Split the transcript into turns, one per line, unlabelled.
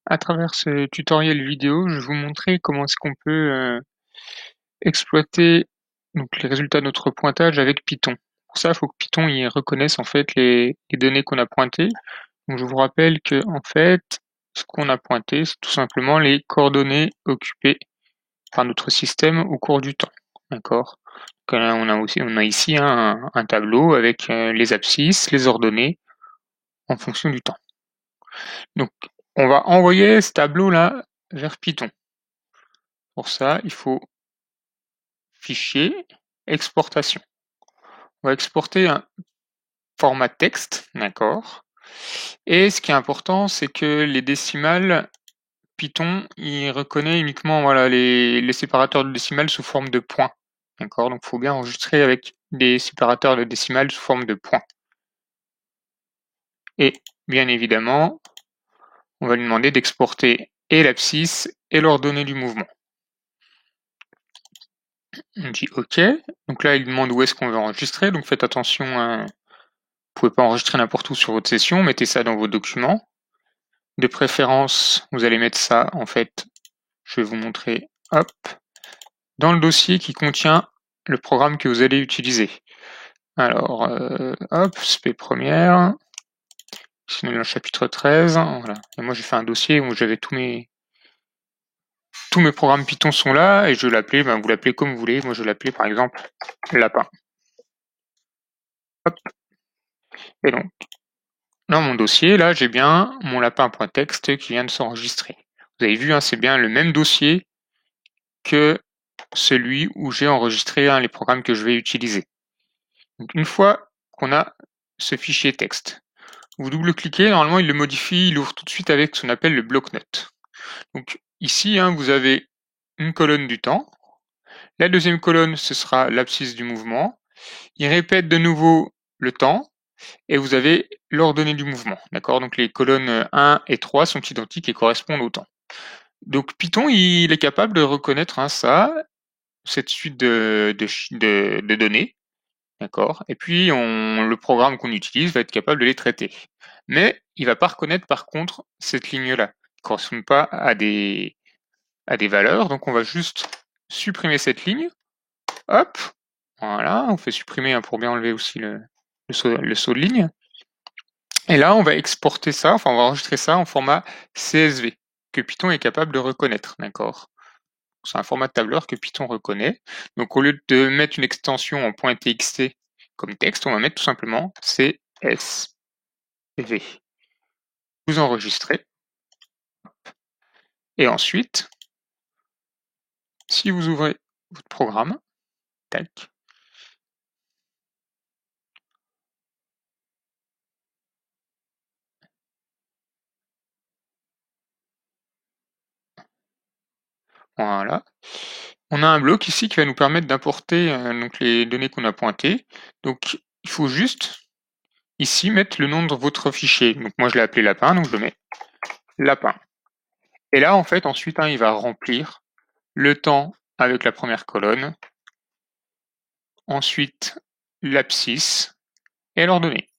À travers ce tutoriel vidéo, je vais vous montrer comment est-ce qu'on peut exploiter donc les résultats de notre pointage avec Python. Pour ça, il faut que Python y reconnaisse en fait les données qu'on a pointées. Donc je vous rappelle que en fait, ce qu'on a pointé, c'est tout simplement les coordonnées occupées par notre système au cours du temps. D'accord. Donc là, on a ici un tableau avec les abscisses, les ordonnées en fonction du temps. Donc on va envoyer ce tableau là vers Python. Pour ça, il faut fichier, exportation. On va exporter un format texte, d'accord. Et ce qui est important, c'est que les décimales, Python, il reconnaît uniquement voilà, les séparateurs de décimales sous forme de points. D'accord, donc il faut bien enregistrer avec des séparateurs de décimales sous forme de points. Et bien évidemment, on va lui demander d'exporter et l'abscisse et l'ordonnée du mouvement. On dit OK. Donc là, il demande où est-ce qu'on veut enregistrer. Donc faites attention, vous ne pouvez pas enregistrer n'importe où sur votre session. Mettez ça dans vos documents. De préférence, vous allez mettre ça, en fait, je vais vous montrer, hop, dans le dossier qui contient le programme que vous allez utiliser. Alors, hop, SP première. Ici, on est dans le chapitre 13. Voilà. Et moi, j'ai fait un dossier où j'avais tous mes programmes Python sont là, et je l'appelais, vous l'appelez comme vous voulez. Moi, je l'appelais, par exemple, lapin. Hop. Et donc, dans mon dossier, là, j'ai bien mon lapin.txt qui vient de s'enregistrer. Vous avez vu, c'est bien le même dossier que celui où j'ai enregistré les programmes que je vais utiliser. Donc, une fois qu'on a ce fichier texte, vous double-cliquez, normalement il le modifie, il ouvre tout de suite avec ce qu'on appelle le bloc-notes. Donc ici, vous avez une colonne du temps. La deuxième colonne, ce sera l'abscisse du mouvement. Il répète de nouveau le temps, et vous avez l'ordonnée du mouvement. D'accord. Donc les colonnes 1 et 3 sont identiques et correspondent au temps. Donc Python, il est capable de reconnaître cette suite de données. D'accord. Et puis le programme qu'on utilise va être capable de les traiter. Mais il va pas reconnaître par contre cette ligne-là, qui ne correspond pas à des valeurs. Donc on va juste supprimer cette ligne. Hop, voilà, on fait supprimer pour bien enlever aussi le saut de ligne. Et là, on va exporter ça, on va enregistrer ça en format CSV, que Python est capable de reconnaître, d'accord. C'est un format de tableur que Python reconnaît. Donc au lieu de mettre une extension en .txt comme texte, on va mettre tout simplement CSV. Vous enregistrez. Et ensuite, si vous ouvrez votre programme, tac, voilà. On a un bloc ici qui va nous permettre d'importer donc les données qu'on a pointées. Donc il faut juste ici mettre le nom de votre fichier. Donc moi je l'ai appelé lapin, donc je mets lapin. Et là en fait ensuite il va remplir le temps avec la première colonne, ensuite l'abscisse et l'ordonnée.